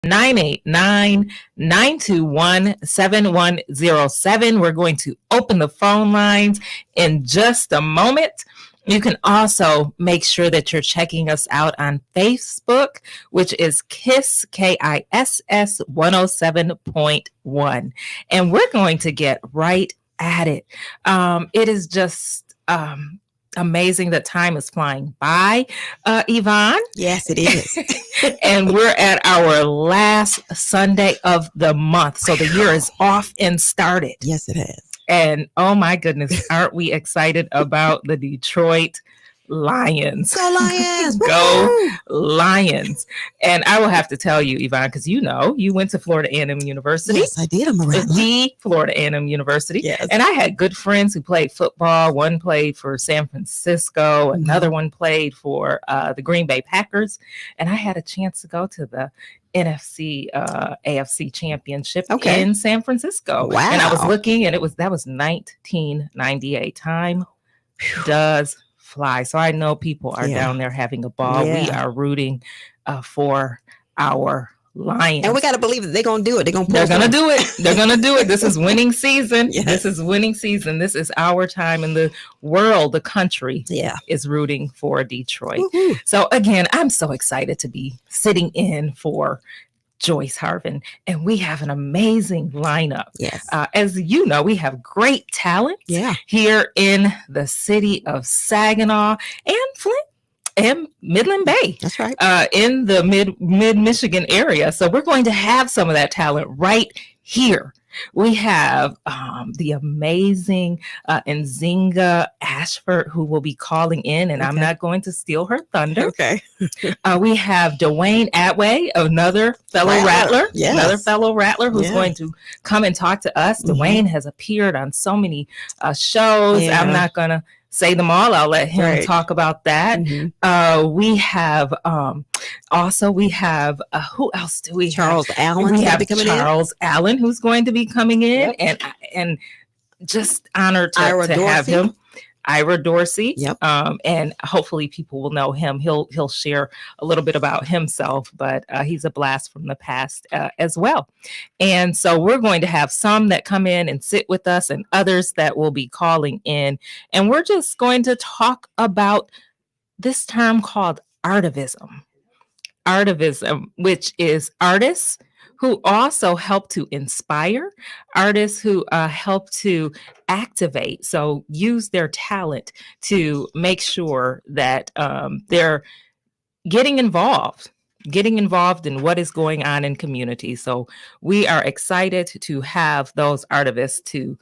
989-921-7107. We're going to open the phone lines in just a moment. You can also make sure that you're checking us out on Facebook, which is KISS, KISS 107.1. And we're going to get right at it. It is just amazing that time is flying by, Yvonne. Yes, it is. And we're at our last Sunday of the month. So the year is off and started. Yes, it has. And oh my goodness, aren't we excited about the Detroit Lions? Go Lions! Go Lions! And I will have to tell you, Yvonne, because you went to Florida A&M University. Yes, I did. I'm around the Florida A&M University. Yes. And I had good friends who played football. One played for San Francisco. Another one played for the Green Bay Packers. And I had a chance to go to the NFC AFC championship in San Francisco. Wow. And I was looking, and that was 1998. Time does fly. So I know people are down there having a ball. We are rooting for our Lions. And we got to believe that they're going to do it. They're going to do it. They're going to do it. This is winning season. Yes. This is winning season. This is our time, and the world, the country is rooting for Detroit. Woo-hoo. So again, I'm so excited to be sitting in for Joyce Harvin, and we have an amazing lineup. Yes. As you know, we have great talent here in the city of Saginaw and Flint and Midland Bay. That's right. In the mid-Michigan area. So we're going to have some of that talent right here. We have the amazing Nzinga Ashford, who will be calling in, and I'm not going to steal her thunder. Okay. We have Dwayne Atway, another fellow rattler. Yes. Another fellow rattler who's going to come and talk to us. Dwayne has appeared on so many shows. I'm not going to say them all. I'll let him talk about that. We have who else do we have? Allen. We have Charles Allen, who's going to be coming in, and just honored to have him. Ira Dorsey. And hopefully people will know him. He'll share a little bit about himself, but he's a blast from the past as well. And so we're going to have some that come in and sit with us, and others that will be calling in. And we're just going to talk about this term called artivism. Artivism, which is artists who also help to inspire, artists who help to activate, so use their talent to make sure that they're getting involved in what is going on in community. So we are excited to have those artists to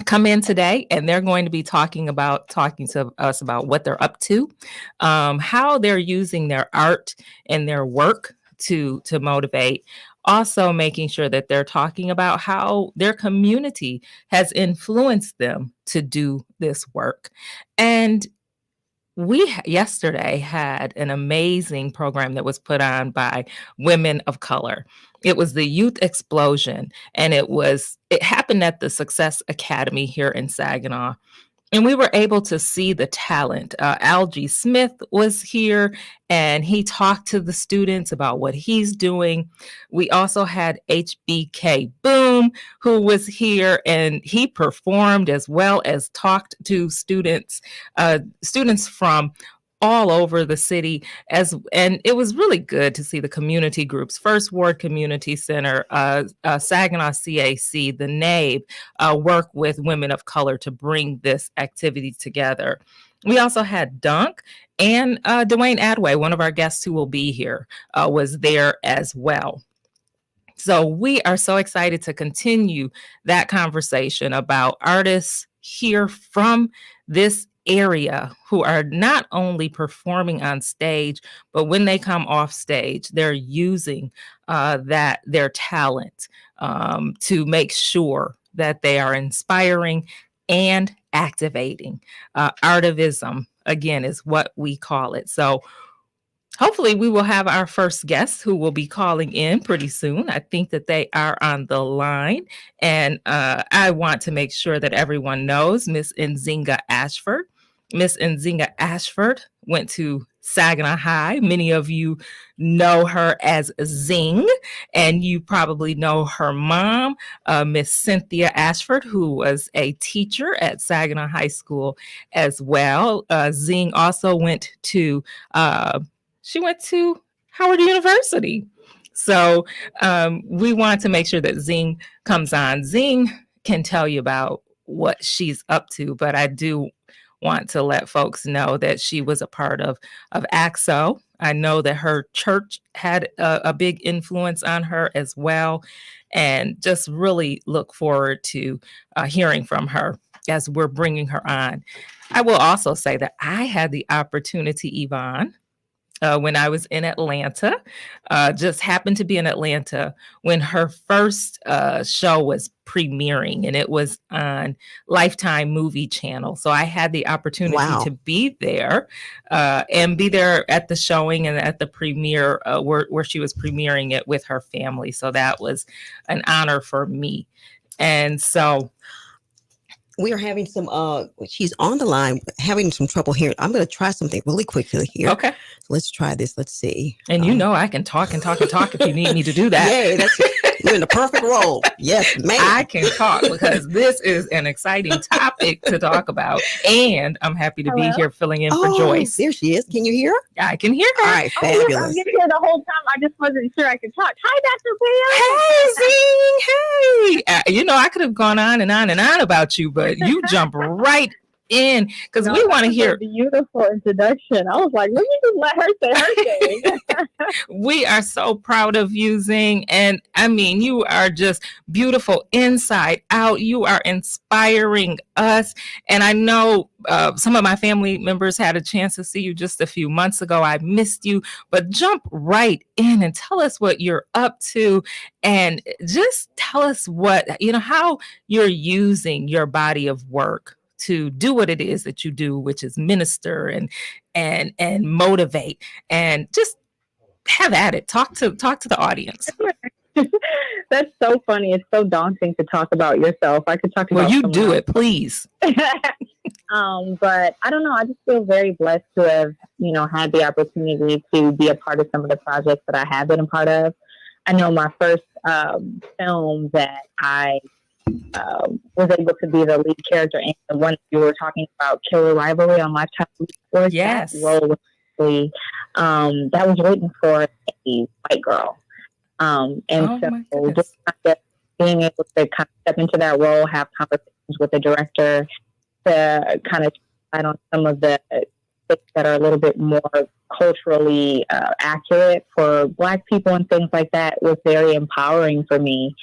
come in today, and they're going to be talking to us about what they're up to, how they're using their art and their work to motivate, also making sure that they're talking about how their community has influenced them to do this work. And we yesterday had an amazing program that was put on by women of color. It was the Youth Explosion, and it happened at the Success Academy here in Saginaw. And we were able to see the talent. Algie Smith was here, and he talked to the students about what he's doing. We also had HBK Boom, who was here, and he performed as well as talked to students from all over the city, and it was really good to see the community groups, First Ward Community Center, Saginaw CAC, the NABE, work with women of color to bring this activity together. We also had Dunk, and Dwayne Atway, one of our guests who will be here, was there as well. So we are so excited to continue that conversation about artists here from this area who are not only performing on stage, but when they come off stage, they're using their talent to make sure that they are inspiring and activating. Artivism, again, is what we call it. So hopefully we will have our first guest who will be calling in pretty soon. I think that they are on the line, and I want to make sure that everyone knows Miss Nzinga Ashford. Miss Nzinga Ashford went to Saginaw High. Many of you know her as Zing, and you probably know her mom, Miss Cynthia Ashford, who was a teacher at Saginaw High School as well. Zing also uh, went to Howard University. So we want to make sure that Zing comes on. Zing can tell you about what she's up to, but I do want to let folks know that she was a part of AXO. I know that her church had a big influence on her as well, and just really look forward to hearing from her as we're bringing her on. I will also say that I had the opportunity, Yvonne, when I was in Atlanta. Just happened to be in Atlanta when her first show was premiering, and it was on Lifetime Movie Channel. So I had the opportunity Wow. to be there and be there at the showing and at the premiere where she was premiering it with her family. So that was an honor for me. And so We are having some she's on the line having some trouble here. I'm going to try something really quickly here. okay. So let's try this. Let's see. And I can talk and talk and talk if you need me to do that. Yay, that's you're in the perfect role. Yes, ma'am. I can talk because this is an exciting topic to talk about, and I'm happy to be here filling in for Joyce. There she is. Can you hear her? I can hear her. All right, fabulous. I've been here the whole time. I just wasn't sure I could talk. Hi, Dr. Hey, Zing. Hey, I could have gone on and on and on about you, but you jump right in because we want to hear. Beautiful introduction. I was like, let me just let her say her thing. We are so proud of you, Zing. And I mean, you are just beautiful inside out. You are inspiring us. And I know some of my family members had a chance to see you just a few months ago. I missed you, but jump right in and tell us what you're up to. And just tell us how you're using your body of work to do what it is that you do, which is minister and motivate and just have at it. Talk to the audience. That's so funny. It's so daunting to talk about yourself. I could talk about. Well, you do it, please. But I don't know. I just feel very blessed to have, had the opportunity to be a part of some of the projects that I have been a part of. I know my first film that I was able to be the lead character in, the one you were talking about, Killer Rivalry on Lifetime Sports. Yes. That role was really, that was written for a white girl. Just kind of being able to kind of step into that role, have conversations with the director to kind of decide on some of the things that are a little bit more culturally accurate for Black people and things like that was very empowering for me.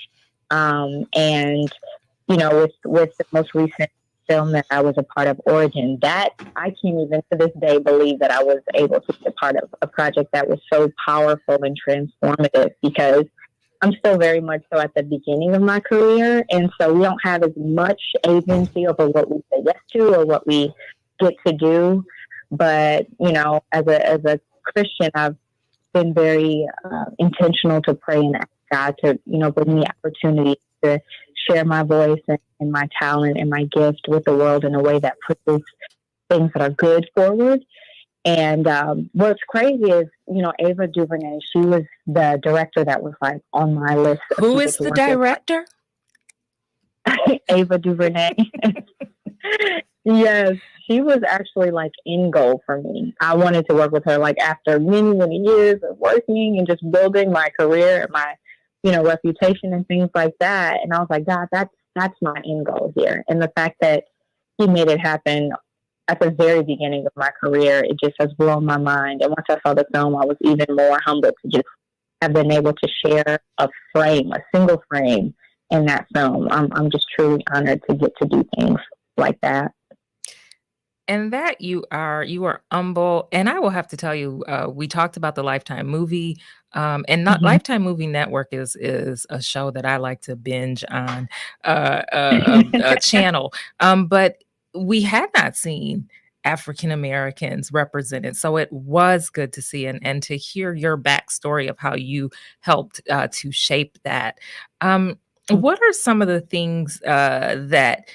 With the most recent film that I was a part of, Origin, that I can't even to this day believe that I was able to be a part of a project that was so powerful and transformative, because I'm still very much so at the beginning of my career. And so we don't have as much agency over what we say yes to or what we get to do. But, as a Christian, I've been very intentional to pray and ask God to, bring me opportunity to share my voice and my talent and my gift with the world in a way that pushes things that are good forward. And what's crazy is, Ava DuVernay, she was the director that was like on my list. Who is the director? Ava DuVernay. Yes, she was actually like in goal for me. I wanted to work with her like after many, many years of working and just building my career and my, reputation and things like that. And I was like, God, that's my end goal here. And the fact that he made it happen at the very beginning of my career, it just has blown my mind. And once I saw the film, I was even more humbled to just have been able to share a single frame in that film. I'm just truly honored to get to do things like that. And that you are humble. And I will have to tell you, we talked about the Lifetime movie, and not Lifetime Movie Network is a show that I like to binge on a channel. But we had not seen African Americans represented, so it was good to see and to hear your backstory of how you helped to shape that. What are some of the things that,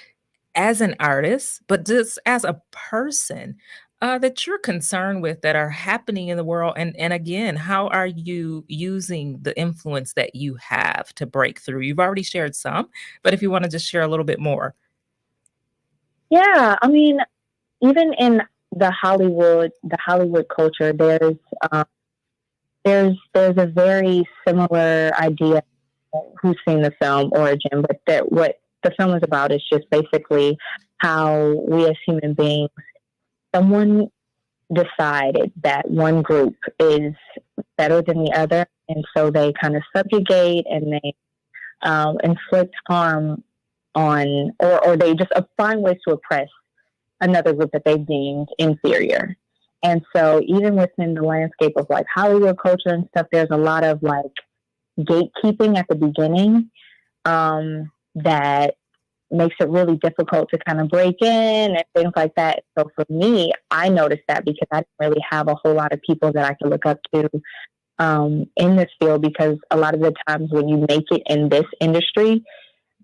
as an artist, but just as a person, That you're concerned with that are happening in the world, and again, how are you using the influence that you have to break through? You've already shared some, but if you want to just share a little bit more. Yeah, I mean, even in the Hollywood culture, um, there's a very similar idea. Who's seen the film Origin? But that what the film is about is just basically how we as human beings, someone decided that one group is better than the other, and so they kind of subjugate and they inflict harm on, or they just find ways to oppress another group that they deemed inferior. And so, even within the landscape of like Hollywood culture and stuff, there's a lot of like gatekeeping at the beginning that makes it really difficult to kind of break in and things like that. So for me, I noticed that because I didn't really have a whole lot of people that I could look up to in this field, because a lot of the times when you make it in this industry,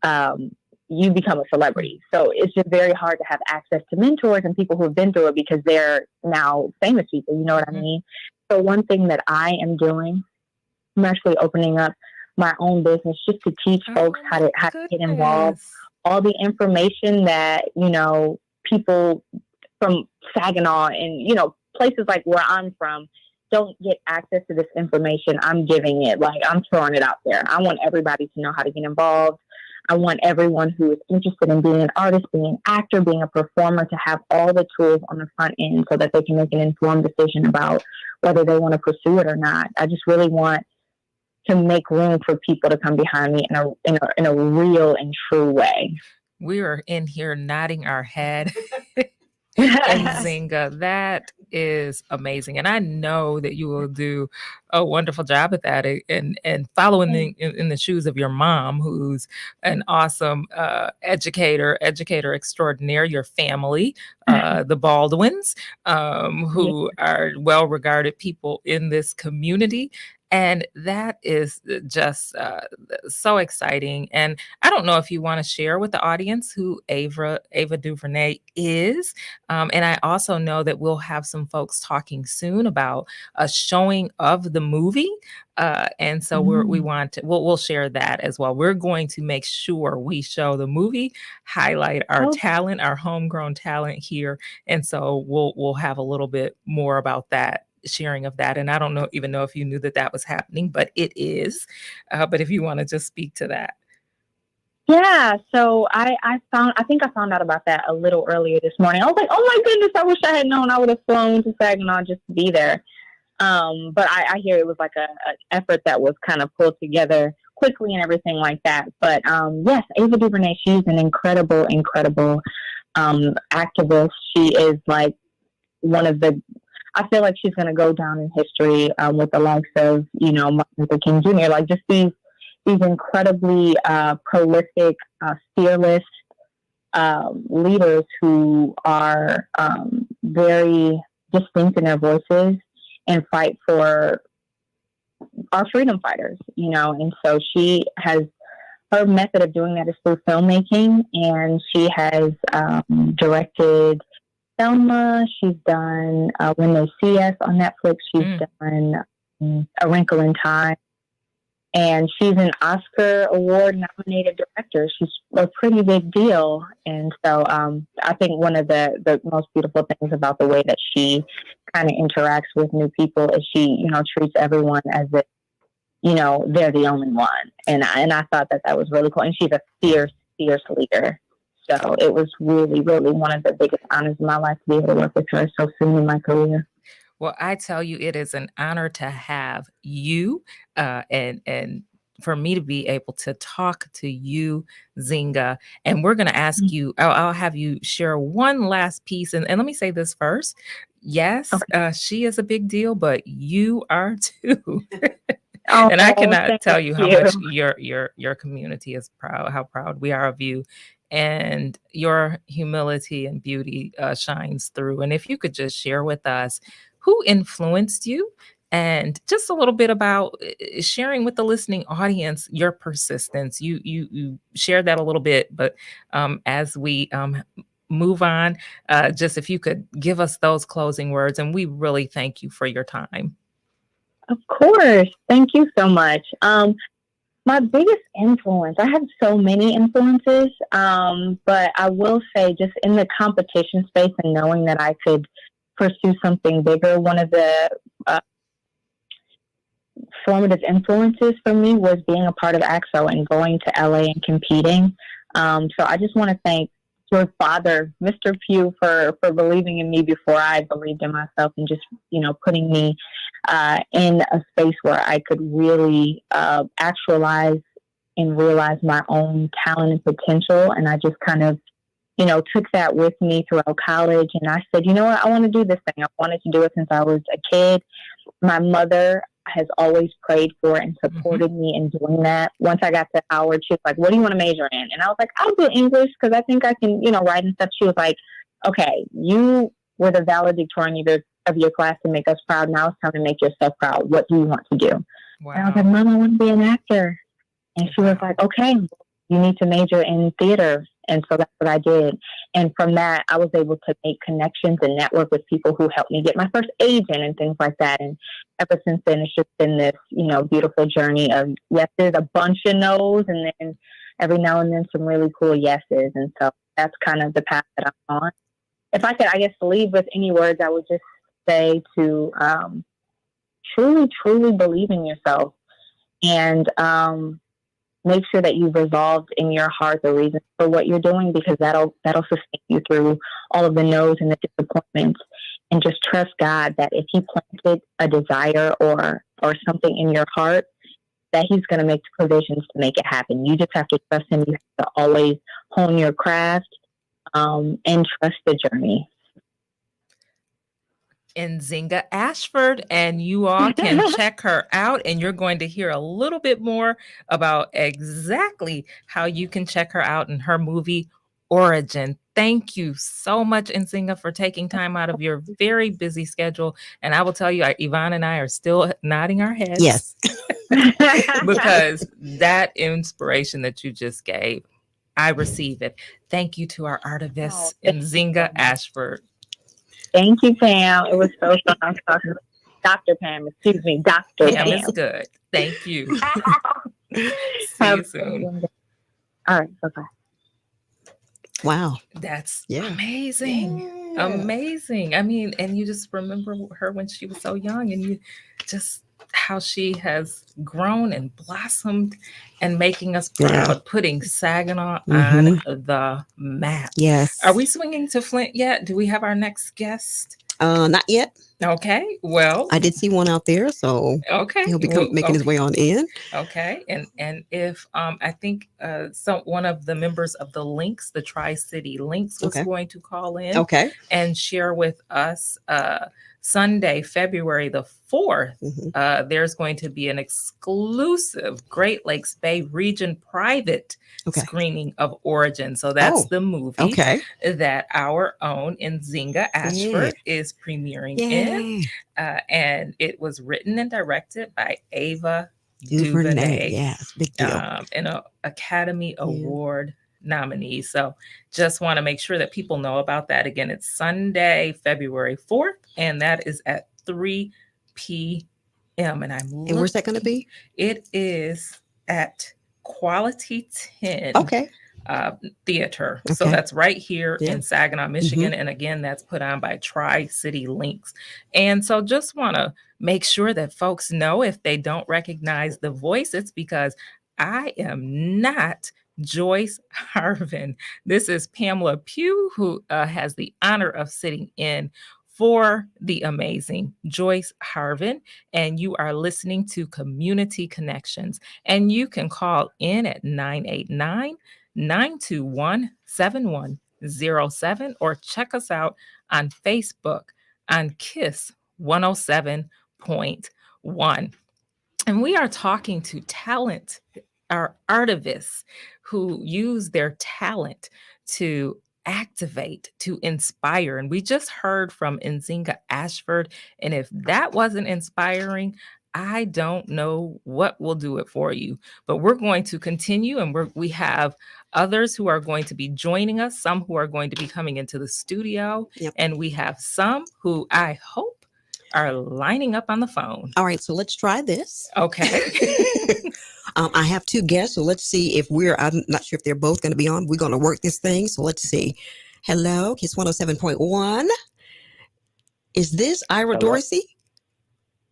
um, you become a celebrity. So it's just very hard to have access to mentors and people who have been through it because they're now famous people. You know what I Mhm. mean? So one thing that I am doing, I'm actually opening up my own business just to teach folks Oh how my to get involved. goodness. All the information that people from Saginaw and places like where I'm from don't get access to this information. I'm giving it, like I'm throwing it out there. I want everybody to know how to get involved. I want everyone who is interested in being an artist, being an actor, being a performer to have all the tools on the front end so that they can make an informed decision about whether they want to pursue it or not. I just really want to make room for people to come behind me in a real and true way. We are in here nodding our head. And Zinga, that is amazing, and I know that you will do a wonderful job at that, and follow in the shoes of your mom, who's an awesome educator extraordinaire. Your family, the Baldwins, Yeah. who are well regarded people in this community. And that is just so exciting. And I don't know if you want to share with the audience who Ava DuVernay is, and I also know that we'll have some folks talking soon about a showing of the movie. And so we Mm. want to, we'll share that as well. We're going to make sure we show the movie, highlight our Oh, talent, our homegrown talent here. And so we'll have a little bit more about that, sharing of that. And I don't know even know if you knew that that was happening, but it is. But if you want to just speak to that. yeah. So I think I found out about that a little earlier this morning. I was like, oh my goodness, I wish I had known. I would have flown to Saginaw just to be there. But I hear it was like an effort that was kind of pulled together quickly and everything like that. But yes, Ava DuVernay, she's an incredible activist. She is like one of the. I feel like she's going to go down in history with the likes of Martin Luther King Jr. Like just these incredibly prolific, fearless leaders who are very distinct in their voices and fight for our freedom fighters, and so she has her method of doing that is through filmmaking, and she has directed Selma. She's done When They See Us on Netflix. She's Mm. done A Wrinkle in Time, and she's an Oscar award nominated director. She's a pretty big deal. And so I think one of the most beautiful things about the way that she kind of interacts with new people is she, treats everyone as if, they're the only one. And I thought that was really cool. And she's a fierce leader. So it was really, really one of the biggest honors in my life to be able to work with her so soon in my career. Well, I tell you, it is an honor to have you, and for me to be able to talk to you, Zinga. And we're going to ask you. I'll have you share one last piece, and let me say this first. Yes, Okay. she is a big deal, but you are too. And I Oh, cannot thank tell you how you. much your community is proud, how proud we are of you, and your humility and beauty shines through. And if you could just share with us who influenced you, and just a little bit about sharing with the listening audience your persistence. You shared that a little bit, but as we move on, just if you could give us those closing words, and we really thank you for your time. Of course. Thank you so much. My biggest influence, I have so many influences, but I will say just in the competition space and knowing that I could pursue something bigger, one of the uh, formative influences for me was being a part of AXO and going to LA and competing. So I just want to thank your father, Mr. Pugh, for believing in me before I believed in myself, and just, putting me in a space where I could really actualize and realize my own talent and potential. And I just kind of, took that with me throughout college. And I said, you know what, I want to do this thing. I wanted to do it since I was a kid. My mother has always prayed for and supported me in doing that. Once I got to Howard, she was like, what do you want to major in? And I was like, I'll do English because I think I can, write and stuff. She was like, okay, you were the valedictorian of your class to make us proud. Now it's time to make yourself proud. What do you want to do? Wow. And I was like, Mom, I want to be an actor. And she was like, okay, you need to major in theater. And so that's what I did. And from that, I was able to make connections and network with people who helped me get my first agent and things like that. And ever since then, it's just been this, beautiful journey of yeses, a bunch of no's, and then every now and then some really cool yeses. And so that's kind of the path that I'm on. If I could, I guess, leave with any words, I would just say to truly, truly believe in yourself, and make sure that you've resolved in your heart the reason for what you're doing, because that'll sustain you through all of the no's and the disappointments. And just trust God that if He planted a desire or something in your heart, that He's going to make the provisions to make it happen. You just have to trust Him. You have to always hone your craft, and trust the journey. Nzinga Ashford, and you all can check her out, and you're going to hear a little bit more about exactly how you can check her out in her movie Origin. Thank you so much, Nzinga, for taking time out of your very busy schedule. And I will tell you, Yvonne and I are still nodding our heads. Yes. Because that inspiration that you just gave, I receive it. Thank you to our artivist, Nzinga Ashford. Thank you, Pam. It was so fun. I was talking to Dr. Pam. Excuse me, Dr. Pam. Pam is good. Thank you. See you soon. All right. Bye-bye. Wow. That's Yeah. amazing. Yeah. Amazing. I mean, and you just remember her when she was so young, and you just how she has grown and blossomed and making us proud, putting Saginaw on the map. Yes. Are we swinging to Flint yet? Do we have our next guest? Not yet. Okay. Well, I did see one out there, so okay, he'll be making his way on in. Okay, and if I think one of the members of the Links, the Tri-City Links, was going to call in, and share with us Sunday, February the 4th. There's going to be an exclusive Great Lakes Bay Region private screening of Origin. So that's the movie that our own Nzinga Ashford is premiering in. And it was written and directed by Ava DuVernay. Yes, big deal. And an Academy Award nominee. So just want to make sure that people know about that. Again, it's Sunday, February 4th, and that is at 3 p.m. And where's that going to be? It is at Quality 10. Theater. So that's right here in Saginaw, Michigan. And again, that's put on by Tri-City Links. And so just want to make sure that folks know, if they don't recognize the voice, it's because I am not Joyce Harvin. This is Pamela Pugh, who has the honor of sitting in for the amazing Joyce Harvin, and you are listening to Community Connections. And you can call in at 989-921-7107 or check us out on Facebook on KISS 107.1. And we are talking to talent, our artivists who use their talent to activate, to inspire. And we just heard from Nzinga Ashford. And if that wasn't inspiring, I don't know what will do it for you, but we're going to continue, and we have others who are going to be joining us, some who are going to be coming into the studio, Yep. and we have some who I hope are lining up on the phone. All right, so let's try this. Okay. I have two guests, so let's see if I'm not sure if they're both going to be on. We're going to work this thing, so let's see. Hello, Kiss 107.1. Is this Ira Hello? Dorsey?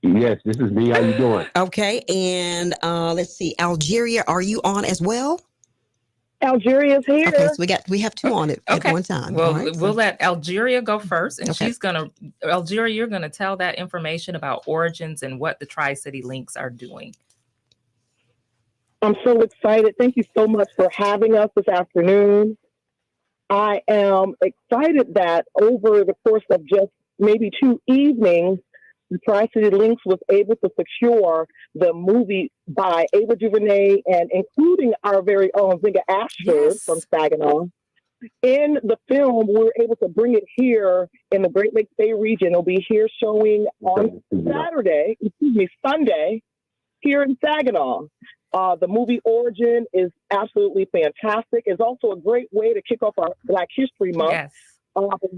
Yes, this is me. How you doing? Okay, and let's see. Algeria, are you on as well? Algeria's here. Okay, so we have two on it Okay. at one time. Well, All right, we'll let Algeria go first, and Okay. Algeria, you're gonna tell that information about Origins and what the Tri-City Links are doing. I'm so excited. Thank you so much for having us this afternoon. I am excited that over the course of just maybe 2 evenings, the Tri-City Links was able to secure the movie by Ava DuVernay and including our very own Zinga Ashford Yes. from Saginaw. In the film, we were able to bring it here in the Great Lakes Bay region. It'll be here showing on Sunday, here in Saginaw. The movie Origin is absolutely fantastic. It's also a great way to kick off our Black History Month. Yes.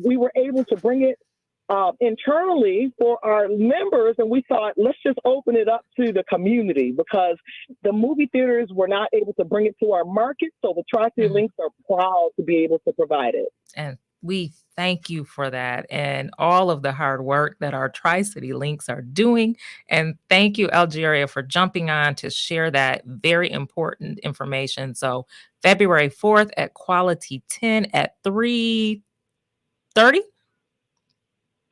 We were able to bring it internally for our members, and we thought, let's just open it up to the community because the movie theaters were not able to bring it to our market. So the Tri-City Links are proud to be able to provide it. And we thank you for that and all of the hard work that our Tri-City Links are doing. And thank you, Algeria, for jumping on to share that very important information. So February 4th at Quality 10 at 3:30?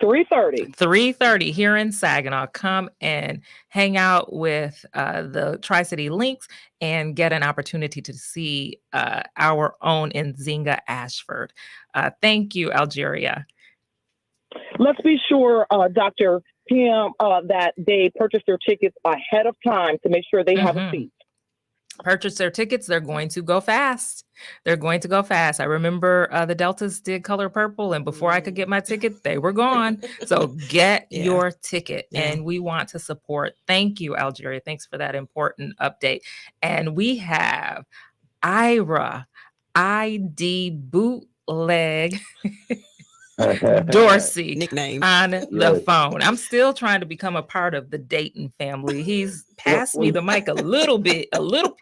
3:30. 3:30 here in Saginaw. Come and hang out with the Tri-City Links and get an opportunity to see our own Nzinga Ashford. Thank you, Algeria. Let's be sure, Dr. Pam, that they purchase their tickets ahead of time to make sure they have a seat. Purchase their tickets. They're going to go fast. They're going to go fast. I remember the Deltas did Color Purple, and before I could get my ticket, they were gone. So get your ticket, and we want to support. Thank you, Algeria. Thanks for that important update. And we have Ira, ID Bootleg Dorsey nickname on the phone. I'm still trying to become a part of the Dayton family. He's passed me the mic a little piece.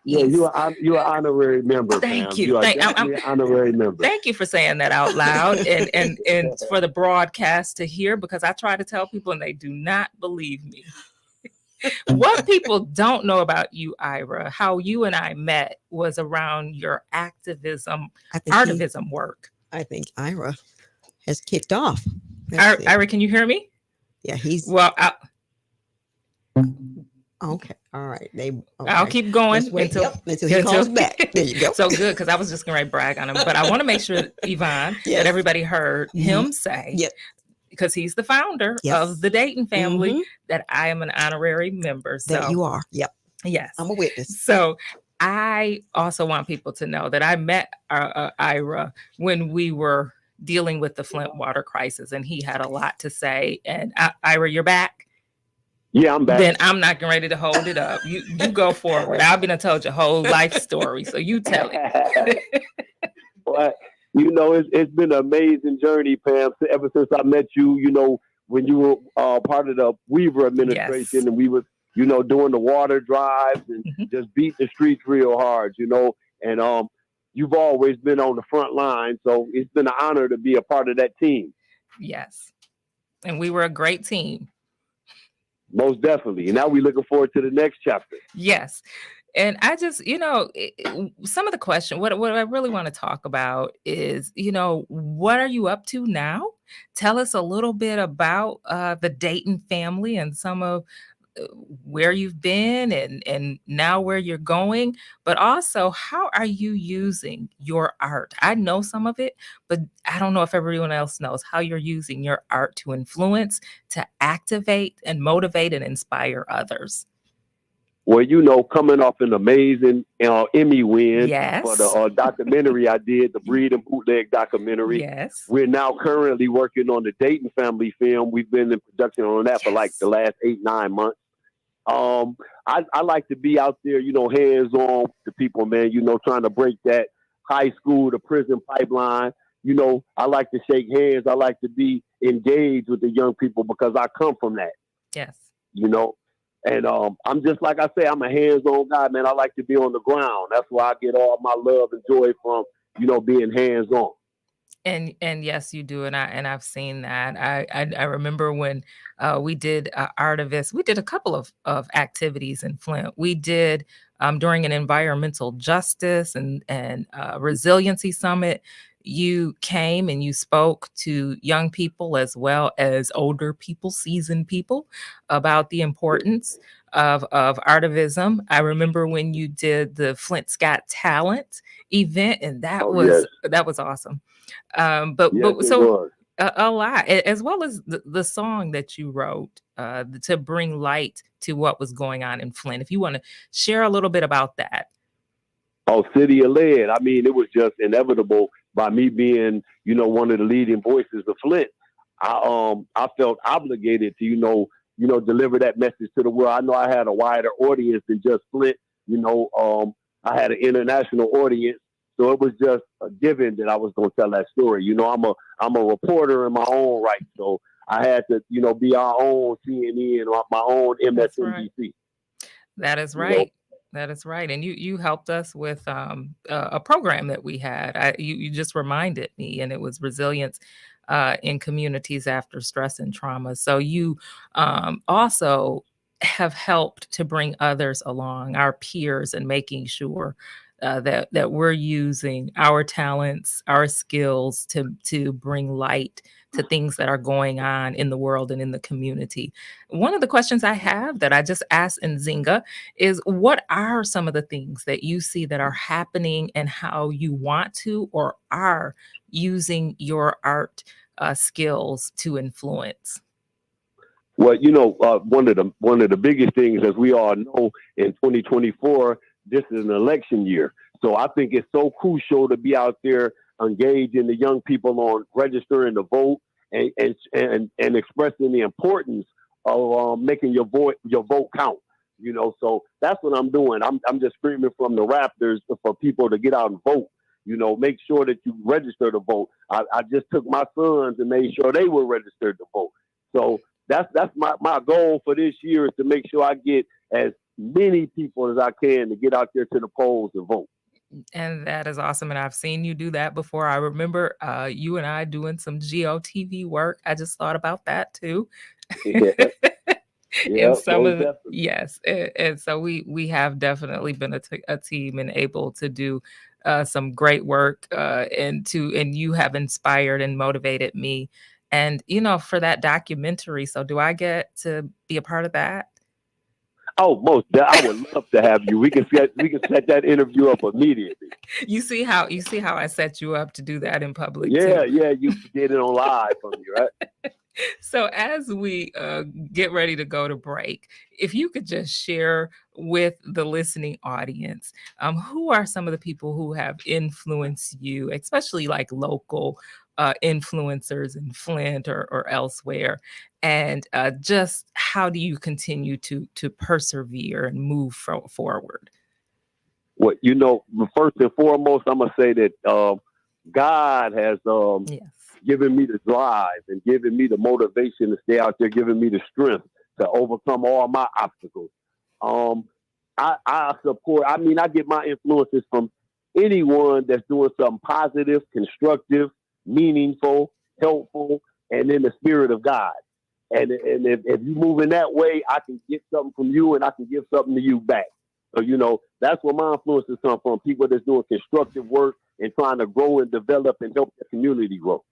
Yeah, you're an honorary member. Thank you. You are definitely an honorary member. Thank you for saying that out loud and for the broadcast to hear, because I try to tell people and they do not believe me. What people don't know about you, Ira, how you and I met was around your activism work. I think Ira has kicked off. Ira, can you hear me? Yeah, he's okay. All right, I'll keep going until he calls back. There you go. So good, because I was just going to brag on him, but I want to make sure, Yvonne, that everybody heard him say, because he's the founder of the Dayton family, that I am an honorary member. So that you are. Yep. Yes, I'm a witness. So I also want people to know that I met Ira when we were dealing with the Flint water crisis, and he had a lot to say. And Ira, you're back? Yeah, I'm back. Then I'm not getting ready to hold it up. You go forward. I've been told your whole life story, so you tell it. Well, it's been an amazing journey, Pam. Ever since I met you, when you were part of the Weaver administration, and we was, doing the water drives and just beat the streets real hard, and you've always been on the front line. So it's been an honor to be a part of that team. Yes. And we were a great team. Most definitely. And now we're looking forward to the next chapter. Yes. And I just, some of the question, what I really want to talk about is, what are you up to now? Tell us a little bit about the Dayton family and some of where you've been and now where you're going, but also how are you using your art? I know some of it, but I don't know if everyone else knows how you're using your art to influence, to activate and motivate and inspire others. Well, coming off an amazing Emmy win for the documentary I did, the Breed and Bootleg documentary. Yes. We're now currently working on the Dayton family film. We've been in production on that for like the last 8-9 months. I like to be out there, hands on to people, man. Trying to break that high school to prison pipeline. I like to shake hands. I like to be engaged with the young people because I come from that. Yes. And I'm just like I say, I'm a hands-on guy, man. I like to be on the ground. That's why I get all my love and joy from, being hands-on. And yes, you do, and I've seen that. I remember when we did Artivist. We did a couple of activities in Flint. We did during an environmental justice and resiliency summit. You came and you spoke to young people as well as older people, seasoned people, about the importance of artivism. I remember when you did the Flint's Got Talent event, and that Yes. was awesome. Yes, But it so was. a lot, as well as the song that you wrote to bring light to what was going on in Flint. If you want to share a little bit about that. Oh, City of Lead. I mean, it was just inevitable by me being, one of the leading voices of Flint. I felt obligated to, deliver that message to the world. I know I had a wider audience than just Flint. I had an international audience. So it was just a given that I was going to tell that story. I'm a reporter in my own right. So I had to, be our own CNN, my own MSNBC. That is right. That is right. And you helped us with a program that we had. You just reminded me, and it was resilience in communities after stress and trauma. So you also have helped to bring others along, our peers, and making sure that we're using our talents, our skills to bring light to things that are going on in the world and in the community. One of the questions I have that I just asked Nzinga is, what are some of the things that you see that are happening and how you want to or are using your art skills to influence? Well, one of the biggest things, as we all know, in 2024, this is an election year. So I think it's so crucial to be out there engaging the young people on registering to vote and expressing the importance of making your vote count. So that's what I'm doing. I'm just screaming from the rafters for people to get out and vote. Make sure that you register to vote. I just took my sons and made sure they were registered to vote. So that's my goal for this year, is to make sure I get as many people as I can to get out there to the polls and vote. And that is awesome. And I've seen you do that before. I remember you and I doing some GOTV work. I just thought about that too. Yeah. And some of definitely. Yes. And so we have definitely been a team and able to do some great work and you have inspired and motivated me. And for that documentary. So do I get to be a part of that? Oh, I would love to have you. We can set that interview up immediately. You see how I set you up to do that in public Yeah, too. yeah, you did it on live from you, right? So as we get ready to go to break, if you could just share with the listening audience, who are some of the people who have influenced you, especially like local influencers in Flint or elsewhere, and just how do you continue to persevere and move forward? Well, first and foremost, I'm gonna say that God has Yes. given me the drive and given me the motivation to stay out there, giving me the strength to overcome all my obstacles. I support. I mean, I get my influences from anyone that's doing something positive, constructive, meaningful, helpful, and in the spirit of God. And if you move in that way, I can get something from you, and I can give something to you back. So that's where my influences come from. People that's doing constructive work and trying to grow and develop and help the community grow.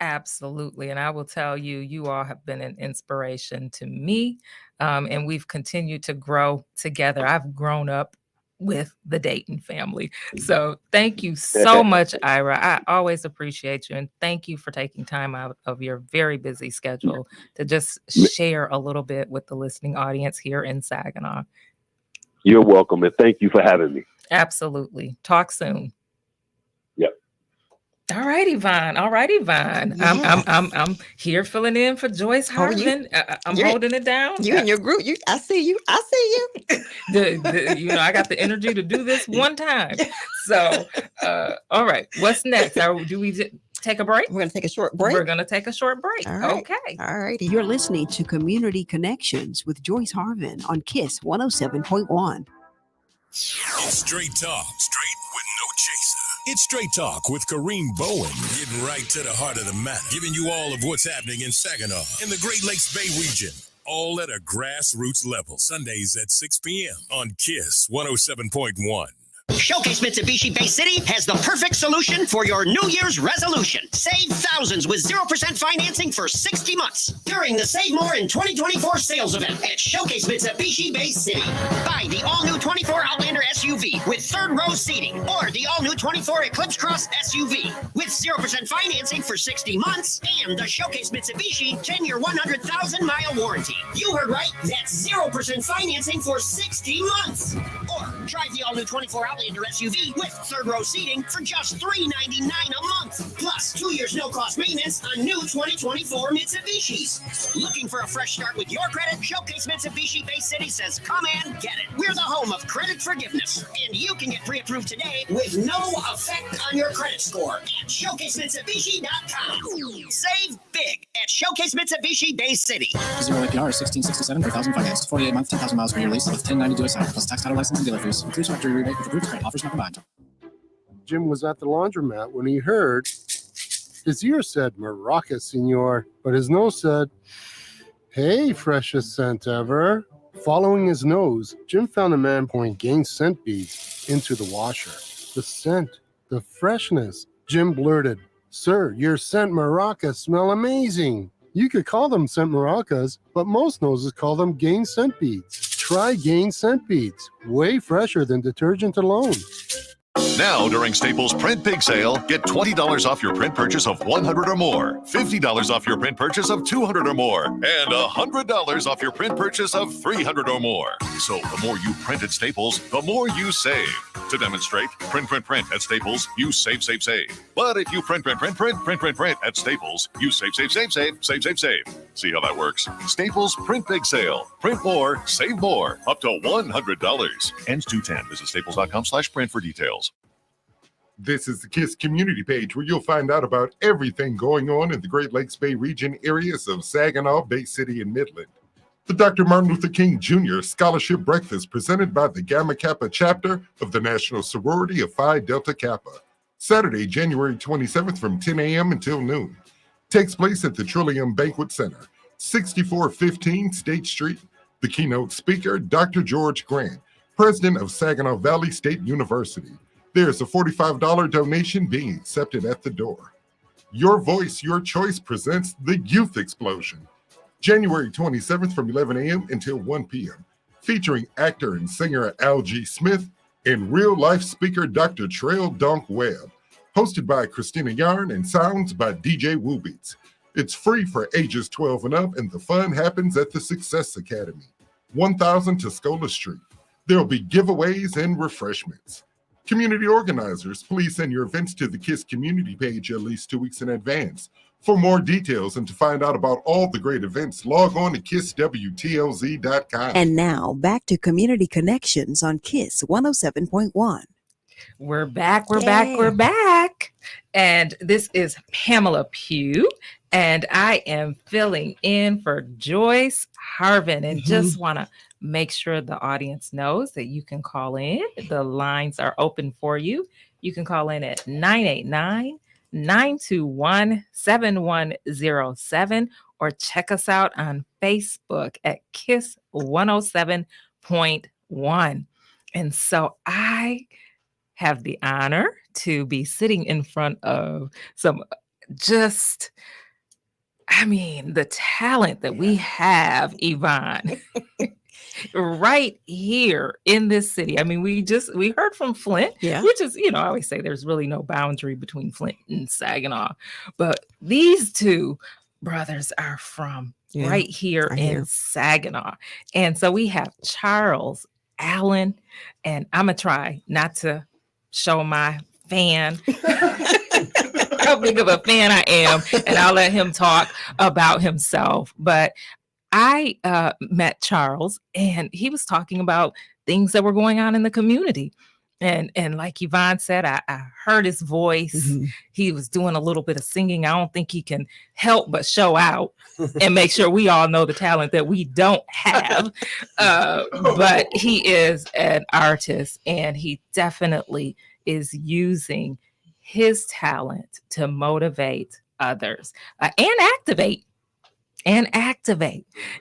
Absolutely. And I will tell you, you all have been an inspiration to me. And we've continued to grow together. I've grown up with the Dayton family. So thank you so much, Ira. I always appreciate you. And thank you for taking time out of your very busy schedule to just share a little bit with the listening audience here in Saginaw. You're welcome. And thank you for having me. Absolutely. Talk soon. Yep. All right, Yvonne. All right, Yvonne. Yes. I'm here filling in for Joyce Hartman. I'm holding it down. You and your group. I see you. I see You know, I got the energy to do this one time. So, all right. What's next? Do we take a break? We're going to take a short break. We're going to take a short break. All right. Okay. All righty. You're listening to Community Connections with Joyce Harvin on KISS 107.1. It's Straight Talk, straight with no chaser. It's Straight Talk with Kareem Bowen, getting right to the heart of the matter, giving you all of what's happening in Saginaw and the Great Lakes Bay region, all at a grassroots level. Sundays at 6 p.m. on KISS 107.1. Showcase Mitsubishi Bay City has the perfect solution for your New Year's resolution. Save thousands with 0% financing for 60 months during the Save More in 2024 sales event at Showcase Mitsubishi Bay City. Buy the all-new 24 Outlander SUV with third row seating or the all-new 24 Eclipse Cross SUV with 0% financing for 60 months and the Showcase Mitsubishi 10-year 100,000-mile warranty. You heard right. That's 0% financing for 60 months. Or drive the all-new 24 Outlander SUV with third row seating for just $399 a month. Plus 2 years no cost maintenance on new 2024 Mitsubishis. Looking for a fresh start with your credit? Showcase Mitsubishi Bay City says come and get it. We're the home of credit forgiveness, and you can get pre-approved today with no effect on your credit score at showcasemitsubishi.com. Save big at Showcase Mitsubishi Bay City. 0 APR is $16.67 per thousand financed. 48 month, 10,000 miles per year lease with 1090 due assignment plus tax, title, license, and dealer fees. Includes factory rebate with approved credit. Offers not combined. Jim was at the laundromat when he heard his ear said Maraca, senor, but his nose said, hey, freshest scent ever. Following his nose, Jim found a man pouring Gain scent beads into the washer. The scent, the freshness. Jim blurted, sir, your scent Maraca smell amazing. You could call them scent maracas, but most noses call them Gain scent beads. Try Gain scent beads, way fresher than detergent alone. Now, during Staples Print Pig Sale, get $20 off your print purchase of $100 or more, $50 off your print purchase of $200 or more, and $100 off your print purchase of $300 or more. So the more you print at Staples, the more you save. To demonstrate, print at Staples, you save. But if you print at Staples, you save. See how that works? Staples Print Big Sale. Print more, save more, up to $100. Ends 2/10. Visit staples.com/print for details. This is the KISS community page where you'll find out about everything going on in the Great Lakes Bay region areas of Saginaw, Bay City, and Midland. The Dr. Martin Luther King Jr. Scholarship Breakfast presented by the Gamma Kappa chapter of the National Sorority of Phi Delta Kappa. Saturday, January 27th from 10 a.m. until noon. Takes place at the Trillium Banquet Center, 6415 State Street. The keynote speaker, Dr. George Grant, president of Saginaw Valley State University. There's a $45 donation being accepted at the door. Your Voice, Your Choice presents the Youth Explosion. January 27th from 11 a.m. until 1 p.m. Featuring actor and singer Al G. Smith and real-life speaker Dr. Trail Dunk Webb. Hosted by Christina Yarn and sounds by DJ Woobeats. It's free for ages 12 and up, and the fun happens at the Success Academy, 1000 Tuscola Street. There'll be giveaways and refreshments. Community organizers, please send your events to the KISS community page at least 2 weeks in advance. For more details and to find out about all the great events, log on to KISSWTLZ.com. And now, back to Community Connections on KISS 107.1. We're back. And this is Pamela Pugh, and I am filling in for Joyce Harvin, and just want to make sure the audience knows that you can call in. The lines are open for you. You can call in at 989-921-7107 or check us out on Facebook at KISS 107.1. And so I have the honor to be sitting in front of some the talent that we have, Yvonne, right here in this city. I mean, we heard from Flint, which is, I always say there's really no boundary between Flint and Saginaw, but these two brothers are from right here in Saginaw. And so we have Charles Allen, and I'm gonna try not to show my fan how big of a fan I am, and I'll let him talk about himself. But I met Charles, and he was talking about things that were going on in the community. And like Yvonne said, I heard his voice. Mhm. He was doing a little bit of singing. I don't think he can help but show out and make sure we all know the talent that we don't have. But he is an artist, and he definitely is using his talent to motivate others and activate.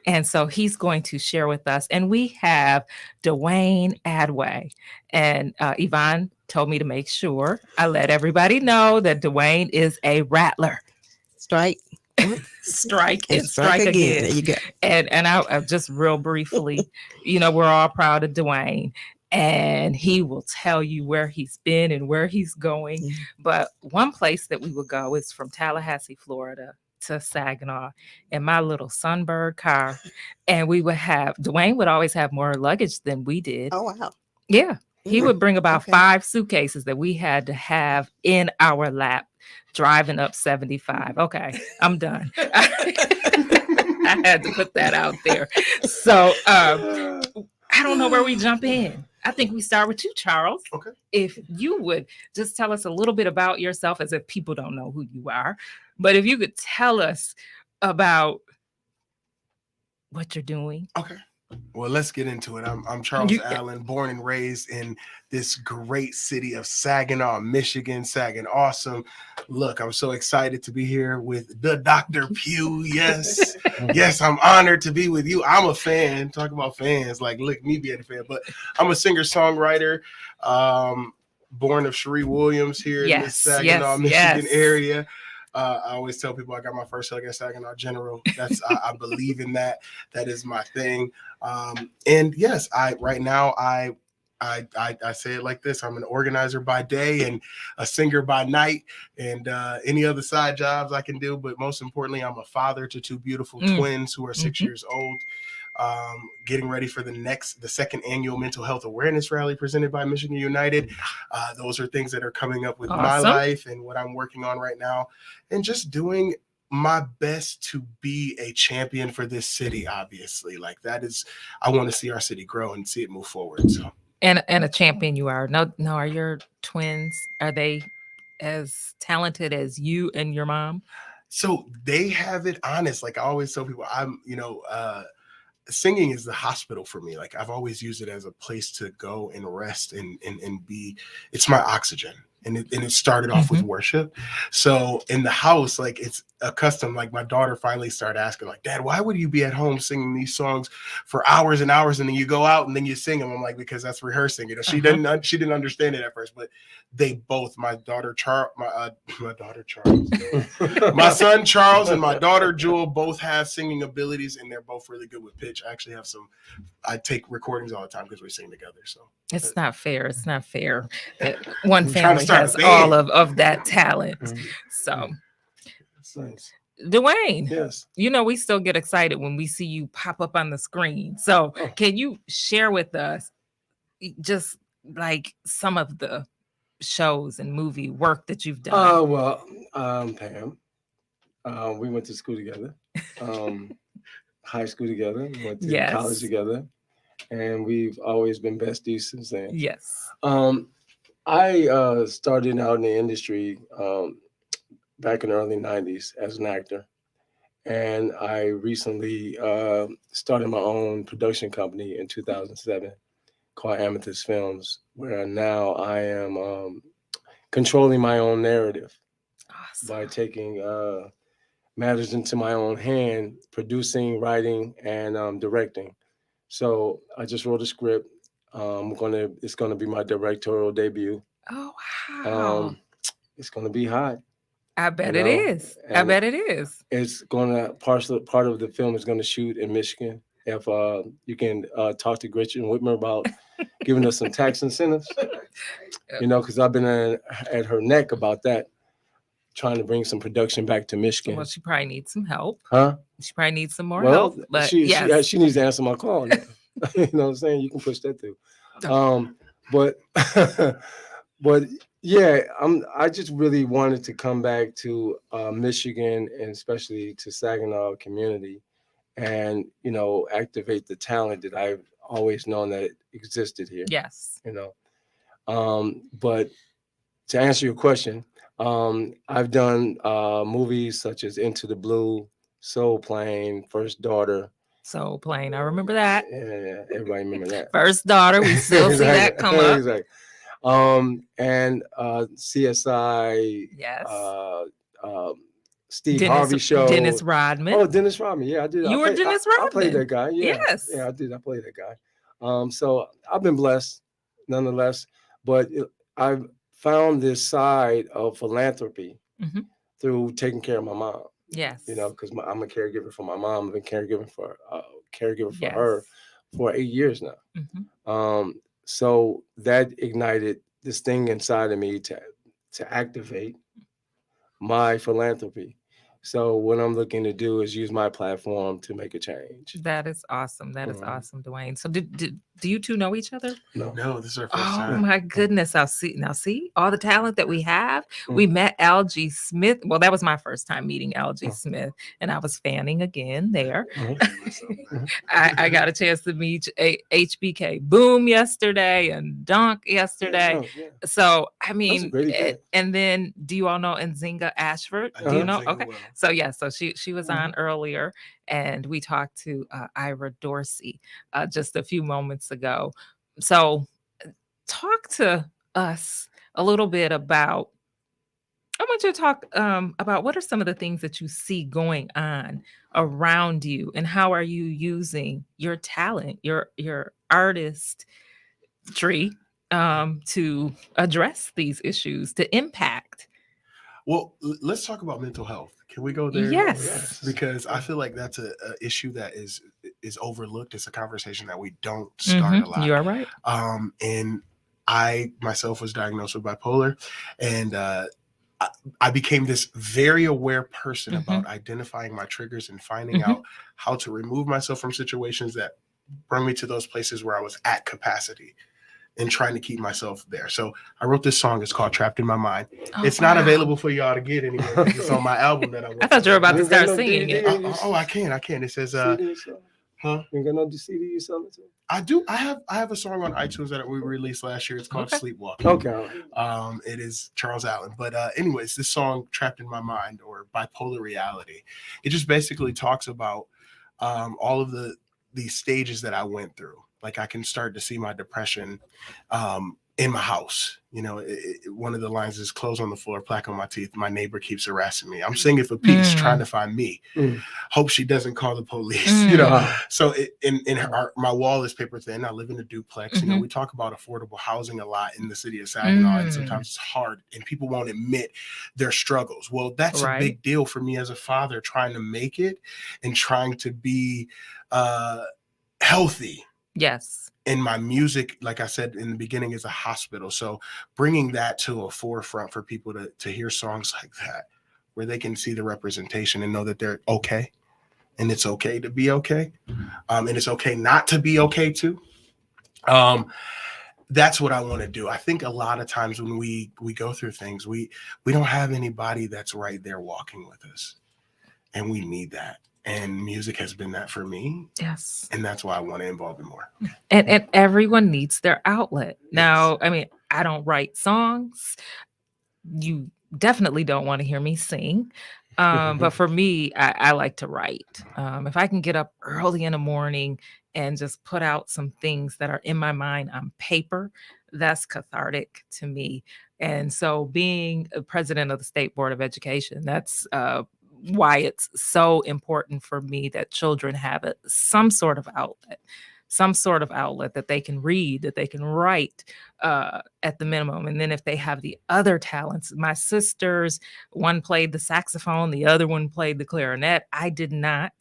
And so he's going to share with us. And we have Dwayne Adway. And Yvonne told me to make sure I let everybody know that Dwayne is a rattler. Strike. Strike And and strike again. There you go. And I just real briefly, we're all proud of Dwayne. And he will tell you where he's been and where he's going. Yeah. But one place that we would go is from Tallahassee, Florida to Saginaw in my little Sunbird car. And Dwayne would always have more luggage than we did. Oh, wow. Yeah. He would bring about Okay. 5 suitcases that we had to have in our lap driving up 75. Okay, I'm done. I had to put that out there. So I don't know where we jump in. I think we start with you, Charles. Okay. If you would just tell us a little bit about yourself, as if people don't know who you are, but if you could tell us about what you're doing. Okay. Well, let's get into it. I'm Charles Allen, born and raised in this great city of Saginaw, Michigan. Saginaw, awesome. Look, I'm so excited to be here with the Dr. Pugh. Yes, yes, I'm honored to be with you. I'm a fan. Talk about fans, like look, me being a fan, but I'm a singer-songwriter. Born of Cherie Williams here in the Saginaw, Michigan area. I always tell people I got my first hug at Saginaw General. That's I believe in that. That is my thing. And yes, right now I say it like this: I'm an organizer by day and a singer by night, and any other side jobs I can do. But most importantly, I'm a father to 2 beautiful twins who are 6 years old. Getting ready for the second annual mental health awareness rally presented by Michigan United. Those are things that are coming up with my life and what I'm working on right now, and just doing my best to be a champion for this city. Obviously, like that is, I want to see our city grow and see it move forward. So, and a champion you are. No, are your twins, are they as talented as you and your mom? So they have it honest. Like I always tell people, singing is the hospital for me. Like I've always used it as a place to go and rest and be, it's my oxygen. And it started off with worship. So in the house, like it's a custom. Like my daughter finally started asking, like, Dad, why would you be at home singing these songs for hours and hours, and then you go out and then you sing them? I'm like, because that's rehearsing. She didn't understand it at first, but they both, my daughter Charles, my son Charles and my daughter Jewel both have singing abilities, and they're both really good with pitch. I actually have I take recordings all the time because we sing together. So it's not fair. It's not fair that one family has all of that talent. So that's nice. Dwayne, yes, we still get excited when we see you pop up on the screen. So can you share with us just like some of the shows and movie work that you've done? Pam, we went to school together, high school together, went to college together, and we've always been besties since then. Yes. I started out in the industry back in the early 90s as an actor. And I recently started my own production company in 2007 called Amethyst Films, where now I am controlling my own narrative by taking matters into my own hand, producing, writing, and directing. So I just wrote a script. It's gonna be my directorial debut. Oh wow! It's gonna be hot. I bet it is. I bet it is. It's gonna part of the film is gonna shoot in Michigan. If you can talk to Gretchen Whitmer about giving us some tax incentives, because I've been at her neck about that, trying to bring some production back to Michigan. Well, she probably needs some help. Huh? She probably needs some more help. But she needs to answer my call. You know what I'm saying? You can push that through. But Yeah, I just really wanted to come back to Michigan and especially to Saginaw community, and activate the talent that I've always known that existed here. Yes. But to answer your question, I've done movies such as Into the Blue, Soul Plane, First Daughter. Soul Plane, I remember that. Yeah, everybody remember that. First Daughter, we still see that come up. Exactly. And CSI. Yes. Steve Harvey show. Dennis Rodman. Oh, Dennis Rodman. Yeah, I did. You were Dennis Rodman. I played that guy. Yeah. Yes. Yeah, I did. I played that guy. So I've been blessed, nonetheless. But I've found this side of philanthropy through taking care of my mom. Yes. Because I'm a caregiver for my mom. I've been caregiver for her for 8 years now. So that ignited this thing inside of me to activate my philanthropy. So what I'm looking to do is use my platform to make a change. That is awesome. That is awesome, Dwayne. So do you two know each other? No, this is our first time. Oh my goodness. See all the talent that we have. We met Algie Smith. Well, that was my first time meeting Algie Smith, and I was fanning again there. I got a chance to meet HBK Boom yesterday and Dunk yesterday. So I mean, and then do you all know Nzinga Ashford? Do you know? Okay. So yeah, so she was on earlier, and we talked to Ira Dorsey just a few moments ago. So talk to us a little bit about, I want you to talk about what are some of the things that you see going on around you, and how are you using your talent, your artistry to address these issues, to impact. Well, let's talk about mental health. Can we go there? Yes. Because I feel like that's a issue that is overlooked. It's a conversation that we don't start a lot. You are right. And I myself was diagnosed with bipolar, and I became this very aware person about identifying my triggers and finding out how to remove myself from situations that bring me to those places where I was at capacity, and trying to keep myself there. So I wrote this song. It's called Trapped in My Mind. It's not available for y'all to get anywhere. It's on my album that I wrote. I thought you were about to start singing it. I can. It says, huh? You got no CD you selling to? I do. I have a song on iTunes that we released last year. It's called Sleepwalking. Okay. It is Charles Allen. But anyways, this song Trapped in My Mind, or Bipolar Reality, it just basically talks about all of these stages that I went through. Like, I can start to see my depression in my house. One of the lines is clothes on the floor, plaque on my teeth. My neighbor keeps harassing me. I'm singing for peace, trying to find me. Hope she doesn't call the police. So my wall is paper thin. I live in a duplex. We talk about affordable housing a lot in the city of Saginaw, and sometimes it's hard, and people won't admit their struggles. Well, that's a big deal for me as a father, trying to make it and trying to be healthy. Yes. And my music, like I said in the beginning, is a hospital. So bringing that to a forefront for people to hear songs like that, where they can see the representation and know that they're okay. And it's okay to be okay. And it's okay not to be okay too. That's what I want to do. I think a lot of times when we go through things, we don't have anybody that's right there walking with us. And we need that. And music has been that for me. Yes. And that's why I want to involve it more. And everyone needs their outlet. Now, I mean, I don't write songs. You definitely don't want to hear me sing. But for me, I like to write. If I can get up early in the morning and just put out some things that are in my mind on paper, that's cathartic to me. And so being a president of the State Board of Education, that's why it's so important for me that children have some sort of outlet that they can read, that they can write at the minimum. And then if they have the other talents, my sisters, one played the saxophone, the other one played the clarinet. I did not.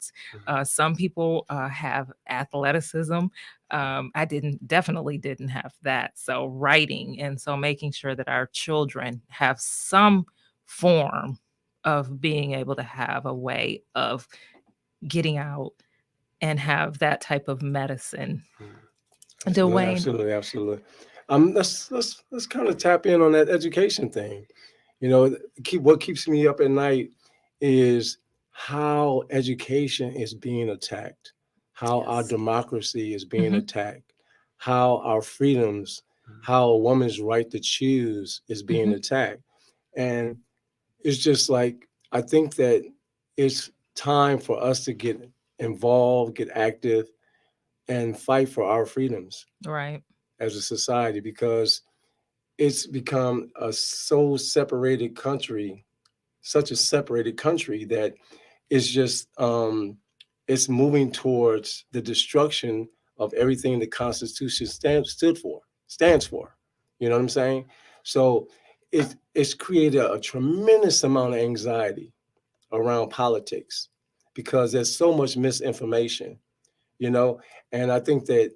Some people have athleticism. I definitely didn't have that. So writing, and so making sure that our children have some form of being able to have a way of getting out and have that type of medicine. Absolutely. Let's kind of tap in on that education thing. You know, what keeps me up at night is how education is being attacked, how our democracy is being attacked, how our freedoms, how a woman's right to choose is being attacked. And it's just like, I think that it's time for us to get involved, get active, and fight for our freedoms Right. as a society, because it's become a so separated country, such a separated country that it's just it's moving towards the destruction of everything the Constitution stands for. You know what I'm saying? So it's created a tremendous amount of anxiety around politics because there's so much misinformation, you know. And I think that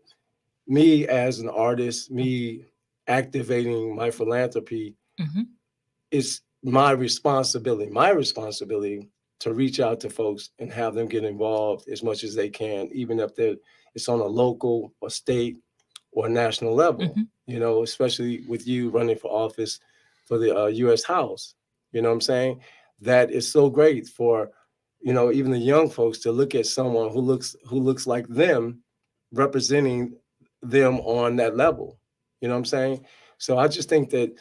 me as an artist, me activating my philanthropy, it's my responsibility to reach out to folks and have them get involved as much as they can, even if it's on a local or state or national level, you know, especially with you running for office for the U.S. House. You know what I'm saying? That is so great for, you know, even the young folks to look at someone who looks like them representing them on that level. You know what I'm saying? So I just think that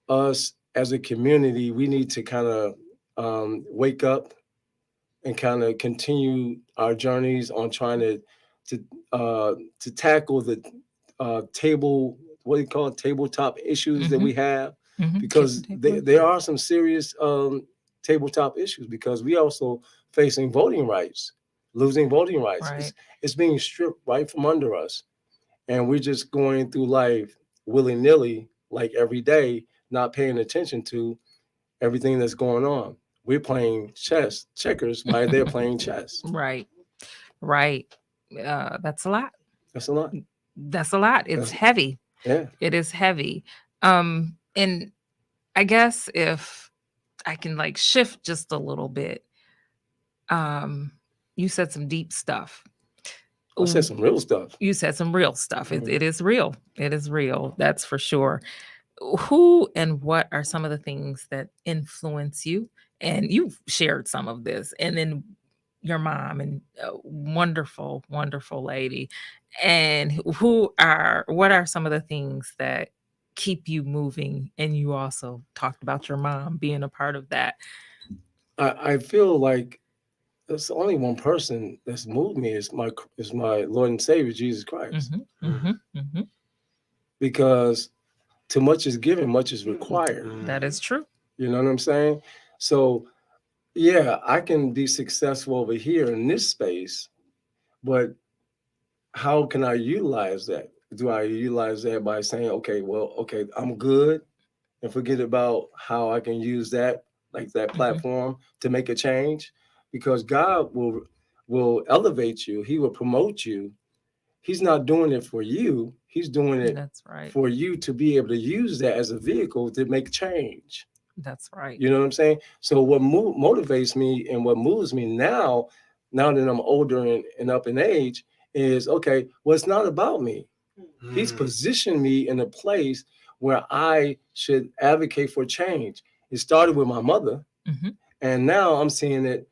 us as a community, we need to kind of wake up and kind of continue our journeys on trying to tackle the tabletop issues that we have, because there are some serious tabletop issues, because we also facing losing voting rights. Right. It's being stripped right from under us, and we're just going through life willy-nilly, like every day, not paying attention to everything that's going on. We're playing checkers while they're playing chess. Right. That's a lot. That's a lot. That's a lot. It's heavy. Yeah. It is heavy. And I guess if I can like shift just a little bit, you said some deep stuff. I said some real stuff. You said some real stuff. It is real. It is real. That's for sure. Who and what are some of the things that influence you? And you've shared some of this, and then your mom, and wonderful, wonderful lady. And what are some of the things that keep you moving? And you also talked about your mom being a part of that. I feel like there's only one person that's moved me is my Lord and Savior Jesus Christ. Because too much is given, much is required. That is true. You know what I'm saying? So yeah, I can be successful over here in this space, but how can I utilize that? Do I utilize that by saying, okay, I'm good, and forget about how I can use that, like that platform, to make a change? Because God will elevate you. He will promote you. He's not doing it for you. He's doing it for you to be able to use that as a vehicle to make change. That's right. You know what I'm saying? So what motivates me and what moves me now that I'm older and up in age is, okay, well, it's not about me. He's positioned me in a place where I should advocate for change. It started with my mother, and now I'm seeing it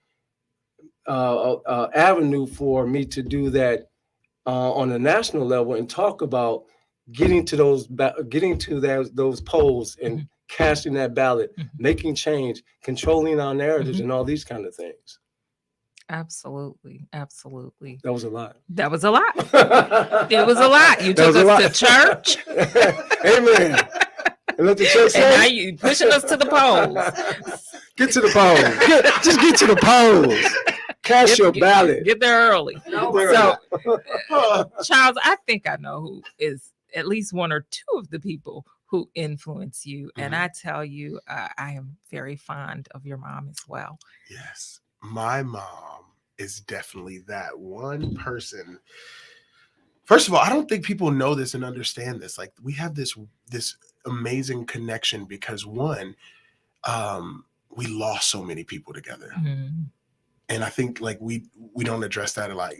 avenue for me to do that on a national level and talk about getting to those polls and casting that ballot, making change, controlling our narratives, and all these kind of things. Absolutely. That was a lot. It was a lot. You took us to church. Amen. And let the church say. And now you pushing us to the polls. Get to the polls. Just get to the polls. Cast your ballot. Get there early. So, Charles, I think I know who is at least one or two of the people who influence you. And I tell you, I am very fond of your mom as well. Yes. My mom is definitely that one person. First of all, I don't think people know this and understand this. Like, we have this amazing connection because, one, we lost so many people together. And I think like we don't address that a lot.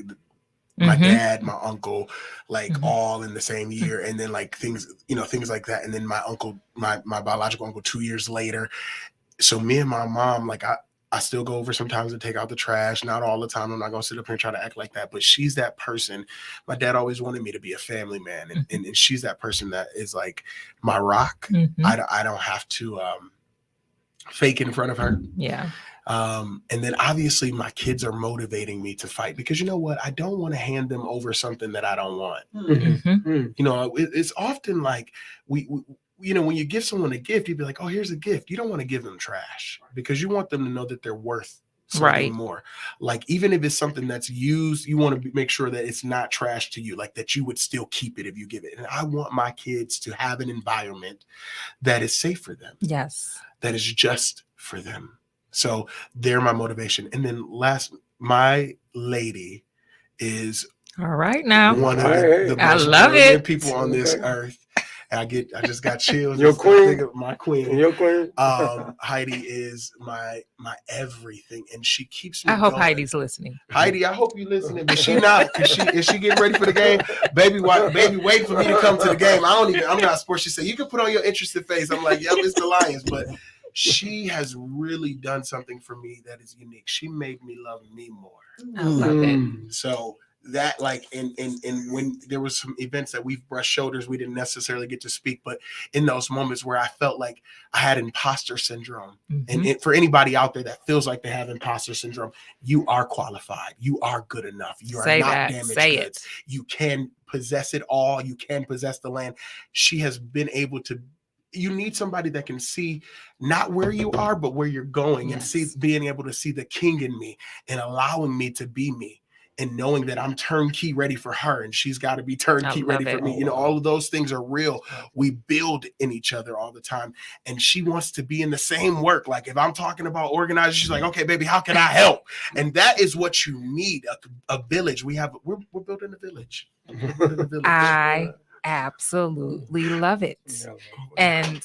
my Mm-hmm. dad, my uncle, like all in the same year. And then like things like that. And then my uncle, my biological uncle 2 years later. So me and my mom, like I still go over sometimes to take out the trash. Not all the time. I'm not going to sit up here and try to act like that. But she's that person. My dad always wanted me to be a family man. And she's that person that is like my rock. I don't have to fake in front of her. Yeah. And then obviously my kids are motivating me to fight because you know what? I don't want to hand them over something that I don't want. You know, it's often like we you know, when you give someone a gift, you'd be like, oh, here's a gift. You don't want to give them trash because you want them to know that they're worth something more. Like, even if it's something that's used, you want to make sure that it's not trash to you, like that you would still keep it if you give it. And I want my kids to have an environment that is safe for them. Yes. That is just for them. So they're my motivation. And then my lady is all right now. One of the most brilliant people on this earth. I just got chills. Your queen, my queen. Your queen. Heidi is my everything, and she keeps me. I hope going. Heidi's listening. Heidi, I hope you listening, but she not. Is she getting ready for the game? Baby, wait for me to come to the game. I'm not sports. She said you can put on your interested face. I'm like, yep, it's the Lions, but she has really done something for me that is unique. She made me love me more. I love it. So that, like, and when there was some events that we've brushed shoulders, we didn't necessarily get to speak, but in those moments where I felt like I had imposter syndrome, and for anybody out there that feels like they have imposter syndrome, you are qualified, you are good enough, you are not damaged goods. You can possess it all, you can possess the land. She has been able to. You need somebody that can see not where you are, but where you're going, and being able to see the king in me and allowing me to be me. And knowing that I'm turnkey ready for her and she's got to be turnkey ready for me. You know, all of those things are real. We build in each other all the time. And she wants to be in the same work. Like if I'm talking about organizing, she's like, okay, baby, how can I help? And that is what you need, a village. We're building a village. I absolutely love it. And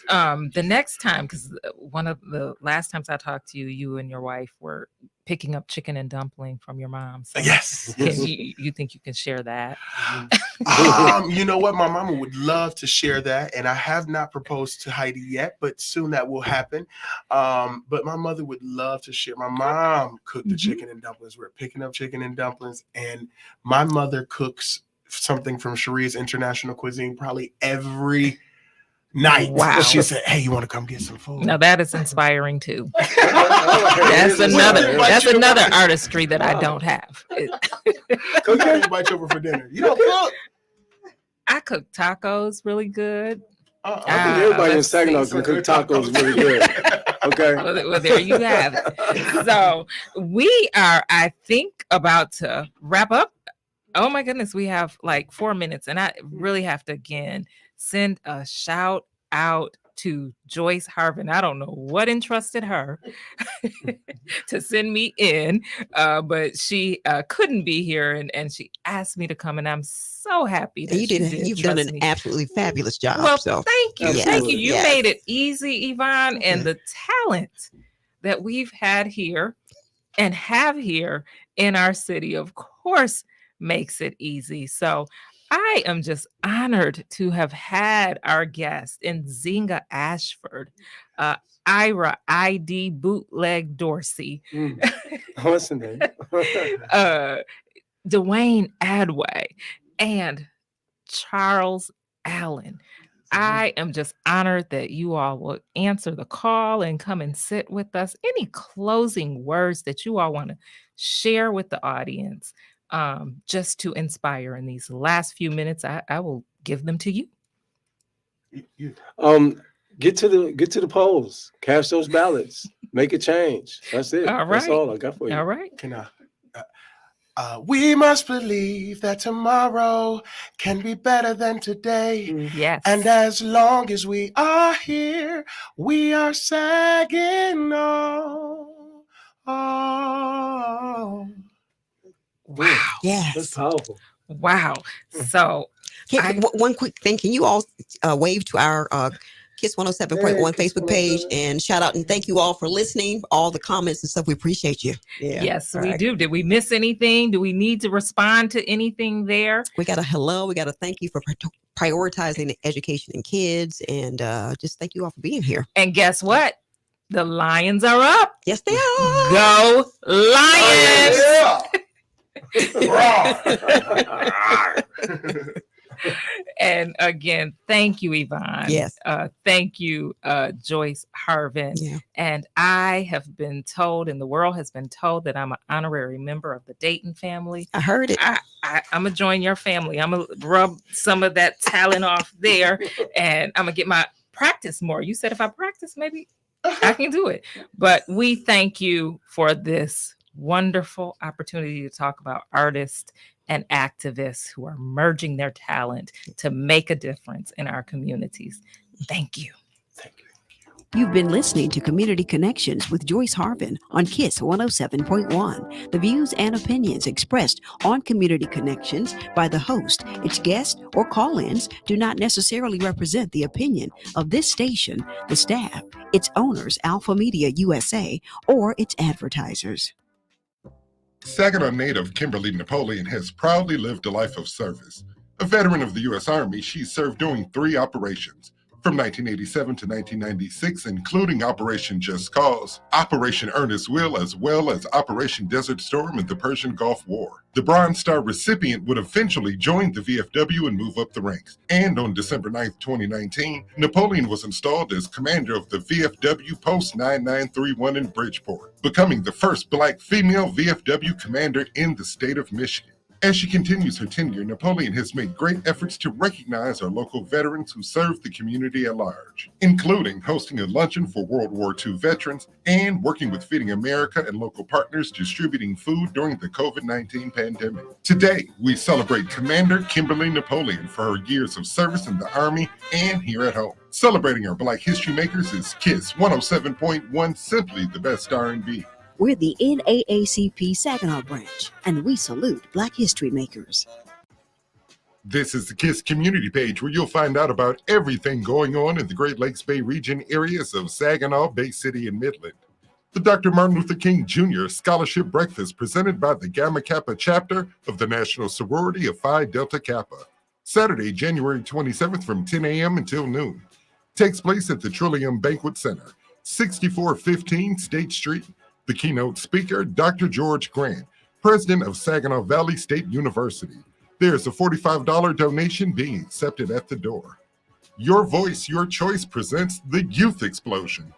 the next time, because one of the last times I talked to you, you and your wife were picking up chicken and dumpling from your mom. So yes. You think you can share that? You know what? My mama would love to share that. And I have not proposed to Heidi yet, but soon that will happen. But my mother would love to share. My mom cooked the chicken and dumplings. We're picking up chicken and dumplings. And my mother cooks something from Sharia's International Cuisine probably every night. Wow. She said, hey, you want to come get some food? Now that is inspiring too. That's another artistry that I don't have. Cook, I invite you over for dinner. You don't cook? I cook tacos really good. I think everybody in Saginaw can cook tacos really good. Okay. Well, there you have it. So we are, I think, about to wrap up. Oh my goodness, we have like 4 minutes, and I really have to again send a shout out to Joyce Harvin. I don't know what entrusted her to send me in, but she couldn't be here, and she asked me to come, and I'm so happy that you've done an absolutely fabulous job. Well, so thank you. Absolutely. Thank you. You made it easy, Yvonne, and the talent that we've had here and have here in our city, of course, makes it easy. So I am just honored to have had our guest in Zinga Ashford, Ira ID Bootleg Dorsey, what's the name? Dwayne Adway, and Charles Allen. I am just honored that you all will answer the call and come and sit with us. Any closing words that you all want to share with the audience, just to inspire in these last few minutes? I will give them to you. Get to the polls, cast those ballots, make a change. That's it. All right. That's all I got for you. All right. Can we must believe that tomorrow can be better than today. Yes. And as long as we are here, we are Saginaw. Wow. Yes. That's powerful. Wow. So one quick thing. Can you all wave to our Kiss 107.1 Facebook page, and shout out and thank you all for listening. All the comments and stuff, we appreciate you. Yeah. Yes, All we right. do. Did we miss anything? Do we need to respond to anything there? We got a hello. We got a thank you for prioritizing education and kids, and just thank you all for being here. And guess what? The Lions are up. Yes, they are. Go Lions! And again, thank you, Yvonne. Yes. Thank you, Joyce Harvin. Yeah. And I have been told, and the world has been told, that I'm an honorary member of the Dayton family. I heard it. I'm going to join your family. I'm going to rub some of that talent off there, and I'm going to get my practice more. You said if I practice, maybe I can do it. But we thank you for this wonderful opportunity to talk about artists and activists who are merging their talent to make a difference in our communities. Thank you. You've been listening to Community Connections with Joyce Harvin on KISS 107.1. The views and opinions expressed on Community Connections by the host, its guests, or call-ins do not necessarily represent the opinion of this station, the staff, its owners, Alpha Media USA, or its advertisers. Saginaw native Kimberly Napoleon has proudly lived a life of service. A veteran of the U.S. Army, she served during 3 operations. From 1987 to 1996, including Operation Just Cause, Operation Earnest Will, as well as Operation Desert Storm and the Persian Gulf War. The Bronze Star recipient would eventually join the VFW and move up the ranks. And on December 9, 2019, Napoleon was installed as commander of the VFW Post 9931 in Bridgeport, becoming the first Black female VFW commander in the state of Michigan. As she continues her tenure, Napoleon has made great efforts to recognize our local veterans who serve the community at large, including hosting a luncheon for World War II veterans and working with Feeding America and local partners distributing food during the COVID-19 pandemic. Today, we celebrate Commander Kimberly Napoleon for her years of service in the Army and here at home. Celebrating our Black history makers is KISS 107.1, simply the best R&B. We're the NAACP Saginaw branch, and we salute Black history makers. This is the KISS community page where you'll find out about everything going on in the Great Lakes Bay region areas of Saginaw, Bay City, and Midland. The Dr. Martin Luther King Jr. Scholarship Breakfast presented by the Gamma Kappa chapter of the National Sorority of Phi Delta Kappa. Saturday, January 27th from 10 a.m. until noon. Takes place at the Trillium Banquet Center, 6415 State Street. The keynote speaker, Dr. George Grant, president of Saginaw Valley State University. There's a $45 donation being accepted at the door. Your Voice, Your Choice presents The Youth Explosion,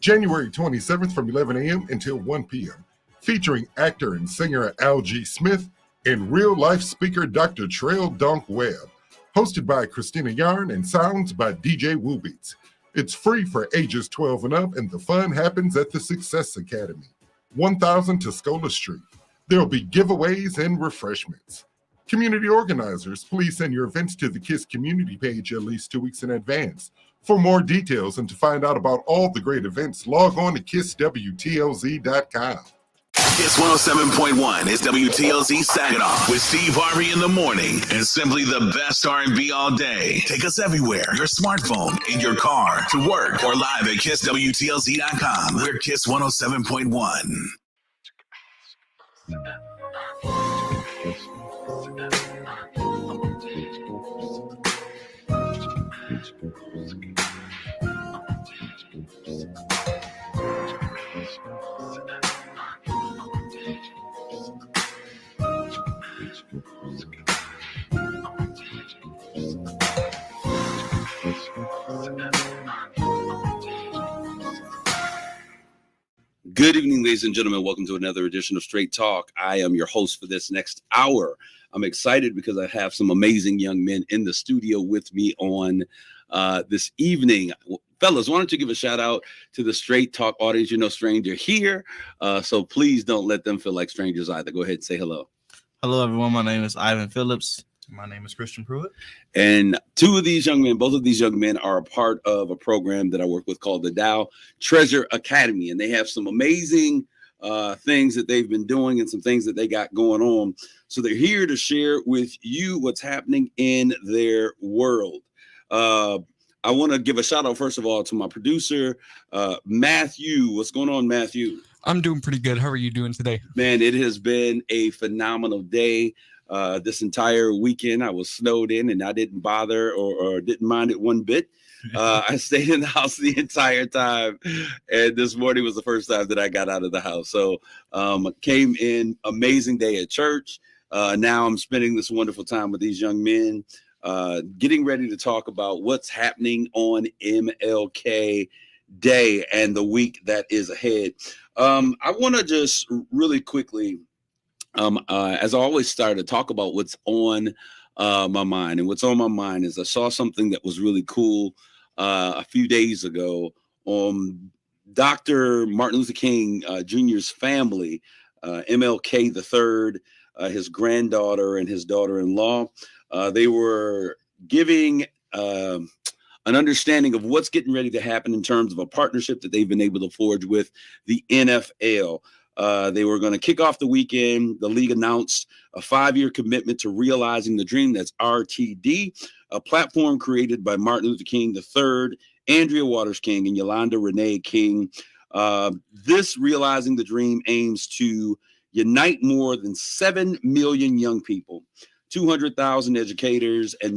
January 27th from 11 a.m. until 1 p.m., featuring actor and singer Al G. Smith and real-life speaker Dr. Trail Donk Webb, hosted by Christina Yarn and sounds by DJ Woobeats. It's free for ages 12 and up, and the fun happens at the Success Academy, 1000 Tuscola Street. There'll be giveaways and refreshments. Community organizers, please send your events to the KISS community page at least 2 weeks in advance. For more details and to find out about all the great events, log on to KISSWTLZ.com. KISS 107.1 is WTLZ Saginaw with Steve Harvey in the morning and simply the best R&B all day. Take us everywhere. Your smartphone, in your car, to work, or live at KISSWTLZ.com. We're KISS 107.1. Good evening, ladies and gentlemen. Welcome to another edition of Straight Talk. I am your host for this next hour. I'm excited because I have some amazing young men in the studio with me on this evening. Fellas, why don't you give a shout out to the Straight Talk audience? You know, stranger here. So please don't let them feel like strangers either. Go ahead and say hello. Hello, everyone. My name is Ivan Phillips. My name is Christian Pruitt. And both of these young men are a part of a program that I work with called the Dow Treasure Academy. And they have some amazing things that they've been doing and some things that they got going on. So they're here to share with you what's happening in their world. I want to give a shout out, first of all, to my producer, Matthew. What's going on, Matthew? I'm doing pretty good. How are you doing today? Man, it has been a phenomenal day. This entire weekend, I was snowed in and I didn't bother or didn't mind it one bit. I stayed in the house the entire time. And this morning was the first time that I got out of the house. So came in, amazing day at church. Now I'm spending this wonderful time with these young men, getting ready to talk about what's happening on MLK Day and the week that is ahead. I want to just really quickly, as I always start to talk about what's on my mind. And what's on my mind is I saw something that was really cool a few days ago on Dr. Martin Luther King Jr.'s family, MLK the third, his granddaughter and his daughter-in-law. They were giving an understanding of what's getting ready to happen in terms of a partnership that they've been able to forge with the NFL. They were going to kick off the weekend. The league announced a 5-year commitment to realizing the dream. That's RTD, a platform created by Martin Luther King III, Andrea Waters King, and Yolanda Renee King. This Realizing the Dream aims to unite more than 7 million young people, 200,000 educators, and